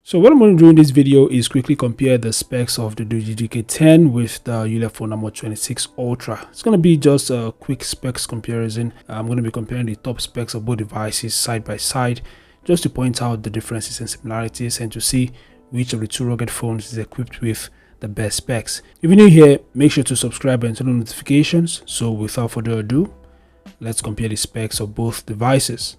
So what I'm going to do in this video is quickly compare the specs of the Doogee GK10 with the Ulefone Number 26 Ultra. It's going to be just a quick specs comparison. I'm going to be comparing the top specs of both devices side by side, just to point out the differences and similarities and to see which of the two rugged phones is equipped with the best specs. If you're new here, make sure to subscribe and turn on notifications. So without further ado, let's compare the specs of both devices.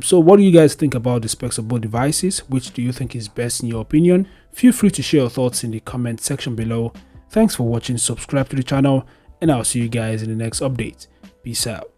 So what do you guys think about the specs of both devices? Which do you think is best in your opinion? Feel free to share your thoughts in the comment section below. Thanks for watching, subscribe to the channel, and I'll see you guys in the next update. Peace out.